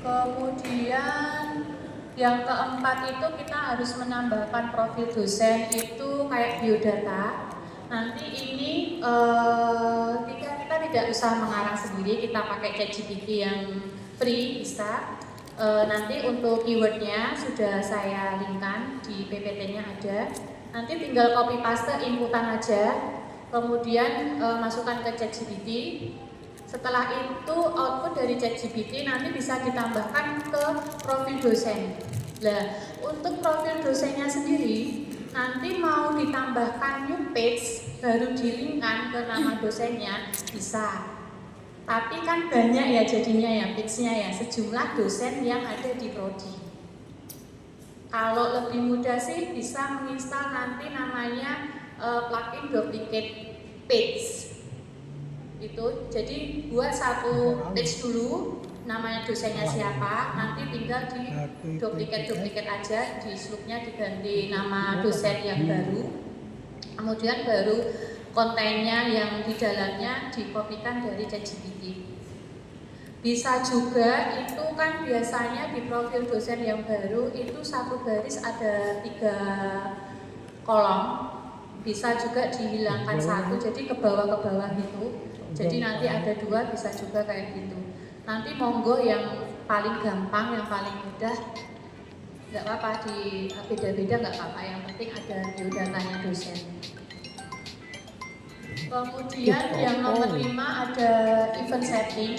Kemudian yang keempat itu kita harus menambahkan profil dosen itu kayak biodata. Nanti ini kita tidak usah mengarang sendiri, kita pakai ChatGPT yang free bisa. Nanti untuk keywordnya sudah saya linkkan di PPT-nya ada. Nanti tinggal copy paste inputan aja, kemudian masukkan ke ChatGPT. Setelah itu output dari ChatGPT nanti bisa ditambahkan ke profil dosen. Nah, untuk profil dosennya sendiri nanti mau ditambahkan new page baru di-linkkan ke nama dosennya bisa. Tapi kan banyak ya jadinya ya page-nya ya, sejumlah dosen yang ada di prodi. Kalau lebih mudah sih bisa menginstal nanti namanya plugin duplicate page. Itu jadi buat satu page dulu, namanya dosennya siapa, nanti tinggal di duplicate aja, di slugnya diganti nama dosen yang baru, kemudian baru kontennya yang di dalamnya dikopikan dari ChatGPT. Bisa juga itu kan biasanya di profil dosen yang baru itu satu baris ada 3 kolom, bisa juga dihilangkan satu, jadi ke bawah gitu. Jadi nanti ada 2 bisa juga kayak gitu. Nanti monggo yang paling gampang, yang paling mudah, nggak apa-apa di beda-beda nggak apa-apa. Yang penting ada biodatanya dosen. Kemudian yang nomor 5 ada event setting.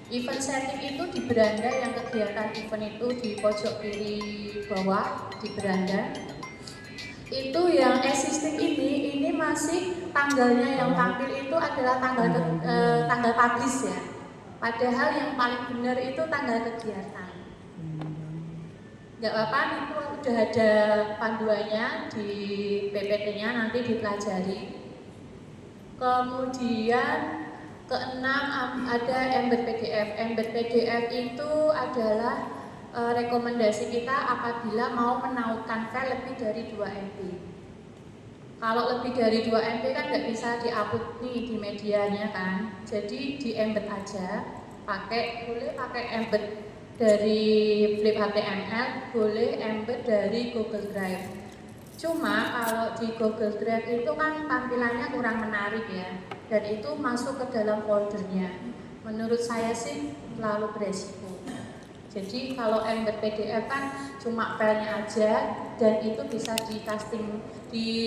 Event setting itu di beranda, yang kegiatan event itu di pojok kiri bawah di beranda. Itu yang existing ini masih tanggalnya yang tampil itu adalah tanggal publish ya. Padahal yang paling benar itu tanggal kegiatan. Nggak apa-apa, itu udah ada panduannya di PPT-nya, nanti dipelajari. Kemudian keenam ada embed PDF. Embed PDF itu adalah rekomendasi kita apabila mau menautkan file lebih dari 2 MB. Kalau lebih dari 2 MB kan nggak bisa diupload nih di medianya kan. Jadi di embed aja, boleh pakai embed dari Flip HTML, boleh embed dari Google Drive. Cuma kalau di Google Drive itu kan tampilannya kurang menarik ya, dan itu masuk ke dalam foldernya. Menurut saya sih terlalu beresiko. Jadi kalau embed PDF kan cuma filenya aja, dan itu bisa di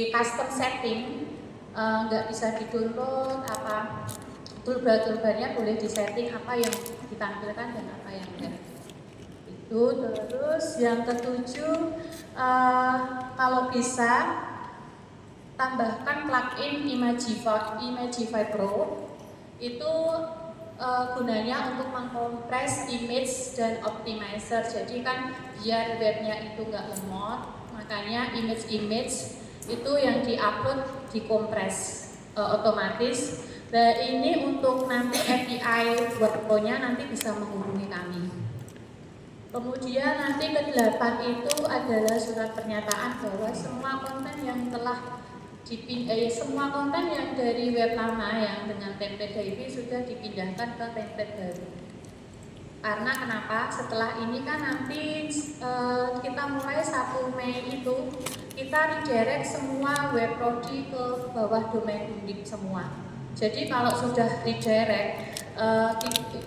custom setting, nggak bisa di-download apa. Toolbar-toolbarnya boleh disetting apa yang ditampilkan dan apa yang enggak. Itu terus yang ketujuh, kalau bisa tambahkan plugin Imagify Pro. Itu gunanya untuk mengkompres image dan optimizer. Jadi kan biar webnya itu nggak lemot, makanya image itu yang diupload dikompres otomatis. Nah ini untuk nanti API workflow-nya nanti bisa menghubungi kami. Kemudian nanti ke-8 itu adalah surat pernyataan bahwa semua konten yang telah semua konten yang dari web lama yang dengan template HIP sudah dipindahkan ke template baru. Karena kenapa? Setelah ini kan nanti kita mulai 1 Mei itu kita redirect semua web prodi ke bawah domain Undip semua. Jadi kalau sudah redirect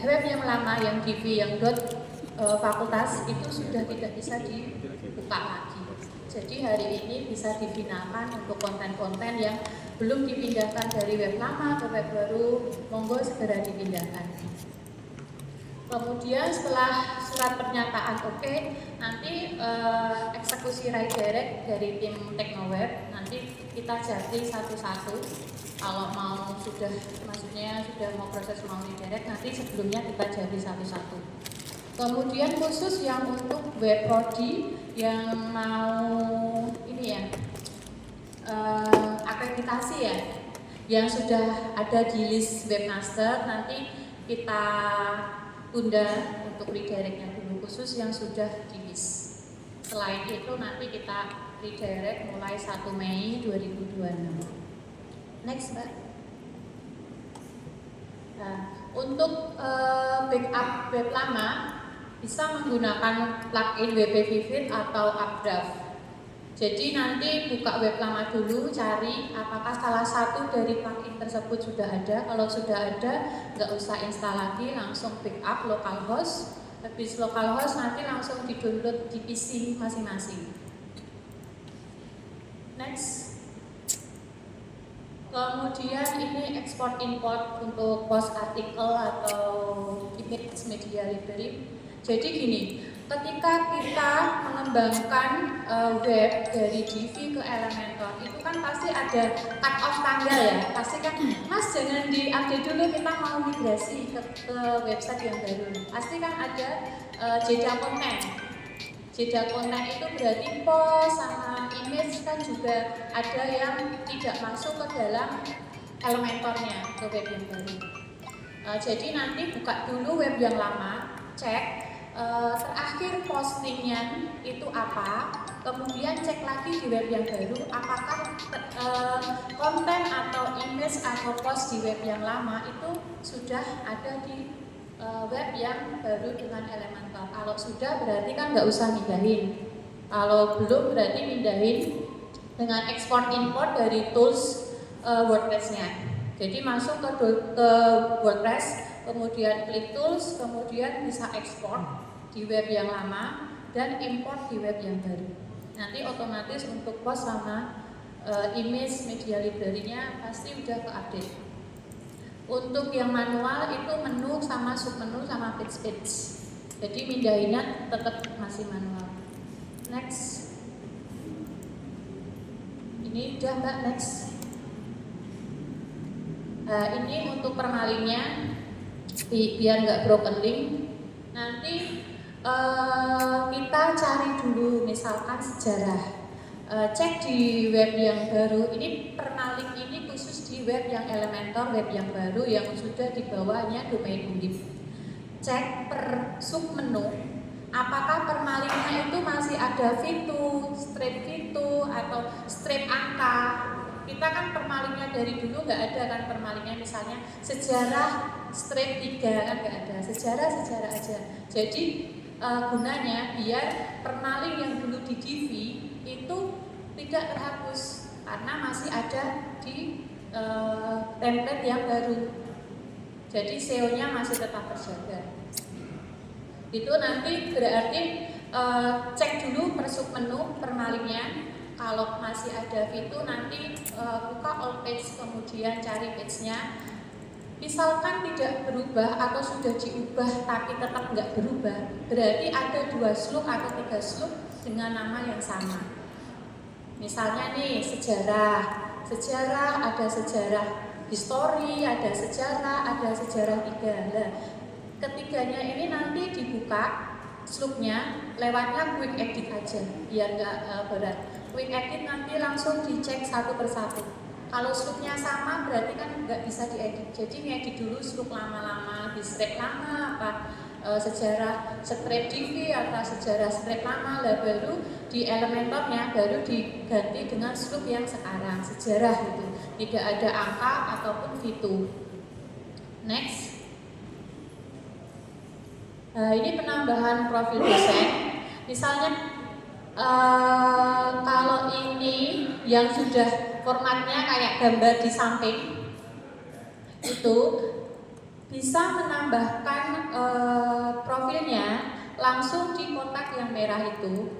web yang lama yang DV yang fakultas itu sudah tidak bisa dibuka lagi. Jadi hari ini bisa difinalkan untuk konten-konten yang belum dipindahkan dari web lama ke web baru, monggo segera dipindahkan. Kemudian setelah surat pernyataan oke, nanti eksekusi redirect dari tim Teknoweb nanti kita jadi satu-satu. Kalau mau sudah mau proses mau redirect, nanti sebelumnya kita jadi satu-satu. Kemudian khusus yang untuk web prodi yang mau ini ya akreditasi ya, yang sudah ada di list webmaster, nanti kita tunda untuk redirectnya dulu, khusus yang sudah di list. Selain itu nanti kita redirect mulai 1 Mei 2026. Next Mbak. Nah, untuk backup web lama bisa menggunakan plugin WP Vivid atau Updraft. Jadi nanti buka web lama dulu, cari apakah salah satu dari plugin tersebut sudah ada. Kalau sudah ada, nggak usah install lagi, langsung backup localhost. Habis localhost nanti langsung di-download di PC masing-masing. Next. Kemudian ini ekspor import untuk post artikel atau image media library. Jadi gini, ketika kita mengembangkan web dari Divi ke Elementor, itu kan pasti ada cut off tanggal ya. Pasti kan, Mas jangan di-update dulu, kita mau migrasi ke website yang baru. Pasti kan ada jeda konten. Jeda konten itu berarti post sama image kan juga ada yang tidak masuk ke dalam Elementornya, ke web yang baru. Jadi nanti buka dulu web yang lama, cek terakhir postingnya itu apa, kemudian cek lagi di web yang baru apakah konten atau image atau post di web yang lama itu sudah ada di web yang baru dengan Elementor. Kalau sudah berarti kan nggak usah mindahin, kalau belum berarti mindahin dengan ekspor import dari tools WordPress-nya. Jadi masuk ke WordPress, kemudian klik tools, kemudian bisa ekspor di web yang lama dan import di web yang baru. Nanti otomatis untuk post sama image media library-nya pasti udah ke-update. Untuk yang manual itu menu sama submenu sama page. Jadi mindahinnya tetap masih manual. Next. Ini udah Mbak, next. Ini untuk permalinnya biar nggak broken link. Nanti kita cari dulu misalkan sejarah. Cek di web yang baru. Ini permalink ini khusus di web yang Elementor, web yang baru yang sudah di bawahnya domain undip. Cek per submenu. Apakah permalinknya itu masih ada fitu, strip fitu atau strip angka? Kita kan permalingnya dari dulu nggak ada kan permalingnya, misalnya sejarah strip 3 kan nggak ada, sejarah aja. Jadi gunanya biar permaling yang dulu di Divi itu tidak terhapus karena masih ada di template yang baru. Jadi SEO-nya masih tetap terjaga. Itu nanti berarti cek dulu per submenu permalingnya. Kalau masih ada fitu nanti buka all page, kemudian cari page-nya. Misalkan tidak berubah atau sudah diubah tapi tetap nggak berubah, berarti ada 2 slug atau 3 slug dengan nama yang sama. Misalnya nih sejarah ada sejarah history, ada sejarah 3. Nah, ketiganya ini nanti dibuka slugnya, lewatnya quick edit aja biar nggak berat. Quick edit nanti langsung dicek satu persatu. Kalau slugnya sama berarti kan nggak bisa diedit. Jadi ngedit dulu slug lama-lama, di strip lama apa sejarah strip Divi atau sejarah strip lama, lah baru di Elementornya baru diganti dengan slug yang sekarang sejarah gitu. Tidak ada angka ataupun fitu. Next. Ini penambahan profil dosen. Misalnya kalau ini yang sudah formatnya kayak gambar di samping itu bisa menambahkan profilnya langsung di kotak yang merah itu.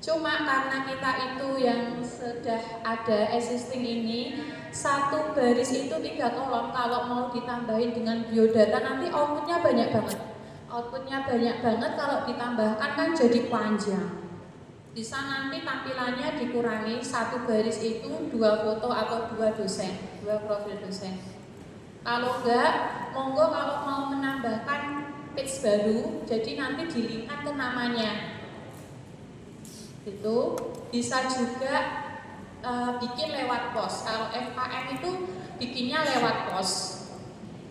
Cuma karena kita itu yang sudah ada existing ini, satu baris itu 3 kolom, kalau mau ditambahin dengan biodata nanti outputnya banyak banget. Kalau ditambahkan kan jadi panjang. Bisa nanti tampilannya dikurangi, satu baris itu 2 foto atau 2 dosen, 2 profil dosen. Kalau enggak, monggo kalau mau menambahkan page baru, jadi nanti dilinkkan ke namanya. Itu bisa juga bikin lewat pos. Kalau FKM itu bikinnya lewat pos,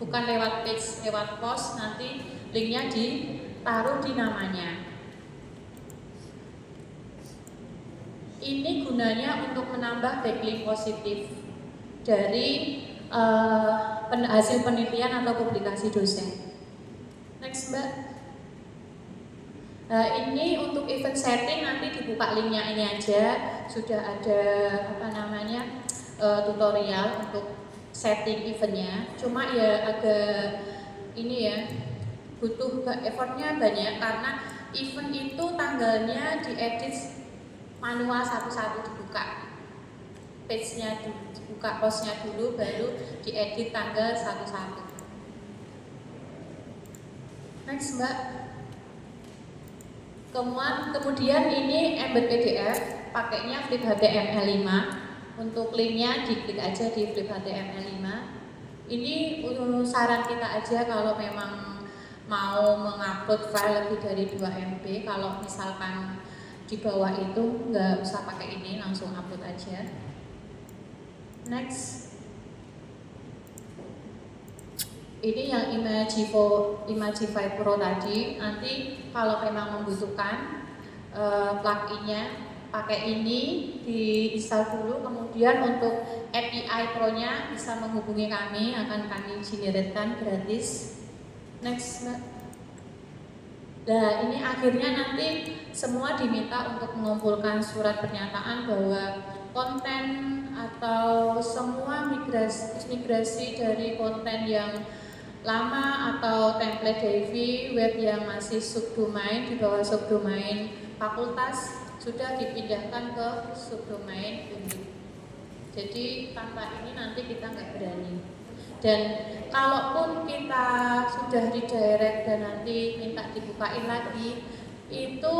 bukan lewat page, lewat pos. Nanti linknya ditaruh di namanya. Ini gunanya untuk menambah backlink positif dari hasil penelitian atau publikasi dosen. Next Mbak. Nah, ini untuk event setting nanti dibuka linknya ini aja, sudah ada tutorial untuk setting eventnya. Cuma ya agak ini ya, butuh effortnya banyak karena event itu tanggalnya diedit manual satu-satu, dibuka page-nya dibuka postnya dulu, baru diedit tanggal satu-satu. Next Mbak. Kemudian ini embed PDF, pakainya Flip HTML5. Untuk linknya diklik aja di Flip HTML5. Ini saran kita aja kalau memang mau mengupload file lebih dari 2 MB. Kalau misalkan di bawah itu nggak usah pakai ini, langsung upload aja. Next. Ini yang Imagify Pro tadi. Nanti kalau memang membutuhkan plugin-nya, pakai ini, diinstal dulu. Kemudian untuk API Pro-nya bisa menghubungi kami, akan kami generate-kan gratis. Next, Mbak. Nah, ini akhirnya nanti semua diminta untuk mengumpulkan surat pernyataan bahwa konten atau semua migrasi dari konten yang lama atau template Divi web yang masih subdomain di bawah subdomain fakultas sudah dipindahkan ke subdomain Undip. Jadi tanpa ini nanti kita nggak berani. Dan kalaupun kita sudah redirect dan nanti minta dibukain lagi, itu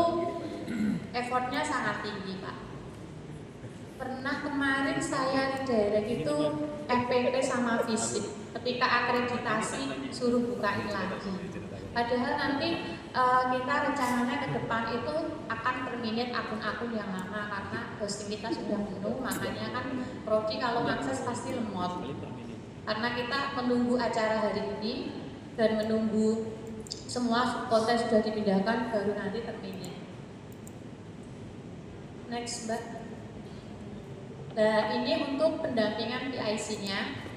effortnya sangat tinggi, Pak. Pernah kemarin saya redirect itu FPP sama fisik. Ketika akreditasi suruh bukain lagi. Padahal nanti kita rencananya ke depan itu akan terminate akun-akun yang lama karena hosting kita sudah penuh. Makanya kan prodi kalau akses pasti lemot. Karena kita menunggu acara hari ini dan menunggu semua konten sudah dipindahkan baru nanti terminate. Next, Mbak. Nah, ini untuk pendampingan PIC-nya.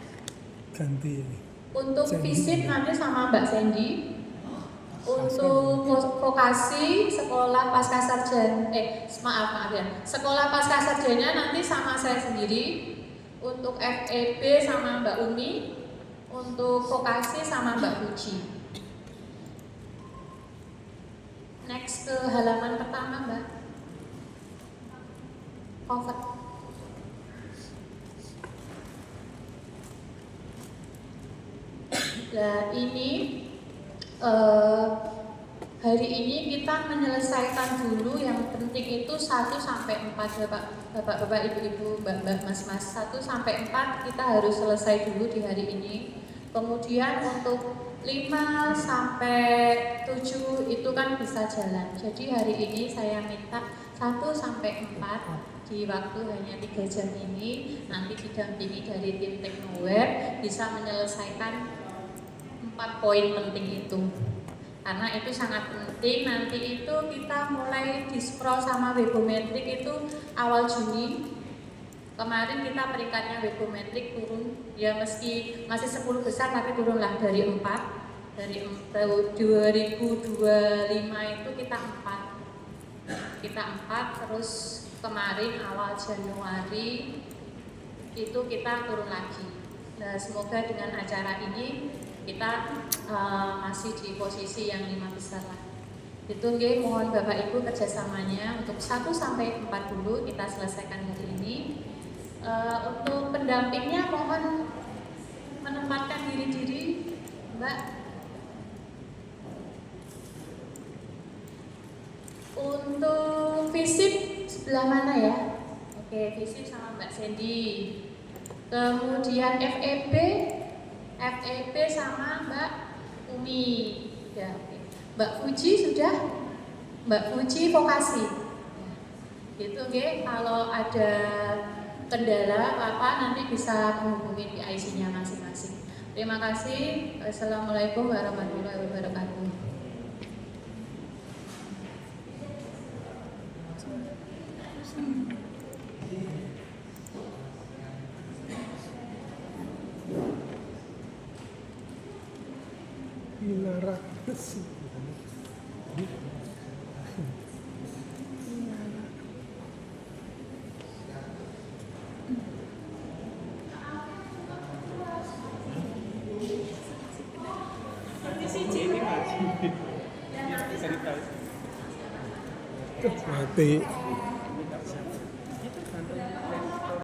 Ganti. Untuk visit nanti sama Mbak Sandy. Untuk vokasi sekolah pasca sarjana, maaf ya. Sekolah pasca sarjana nanti sama saya sendiri. Untuk FEB sama Mbak Umi. Untuk vokasi sama Mbak Puji. Next ke halaman pertama, Mbak. Cover. Nah, ini hari ini kita menyelesaikan dulu yang penting itu 1 sampai 4 Bapak, Ibu-ibu, Mbak, Mas, 1 sampai 4 kita harus selesai dulu di hari ini. Kemudian untuk 5 sampai 7 itu kan bisa jalan. Jadi hari ini saya minta 1 sampai 4 di waktu hanya 3 jam ini nanti didampingi dari tim Teknoware bisa menyelesaikan 4 poin penting itu, karena itu sangat penting. Nanti itu kita mulai di scroll sama webometrik itu awal Juni. Kemarin kita peringkatnya webometrik turun, ya meski masih 10 besar tapi turunlah dari 4. Dari 2025 itu kita 4, terus kemarin awal Januari itu kita turun lagi. Nah, semoga dengan acara ini kita masih di posisi yang 5 besar lah. Itu nggih, mohon Bapak Ibu kerjasamanya untuk 1 sampai 4 dulu kita selesaikan hari ini. Untuk pendampingnya mohon menempatkan diri Mbak. Untuk fisik sebelah mana ya? Oke, fisik sama Mbak Sandy. Kemudian FEB sama Mbak Umi. Ya, oke. Mbak Puji sudah? Mbak Puji vokasi. Gitu nggih, kalau ada kendala apa nanti bisa menghubungi PIC-nya masing-masing. Terima kasih. Assalamualaikum warahmatullahi wabarakatuh. Mati.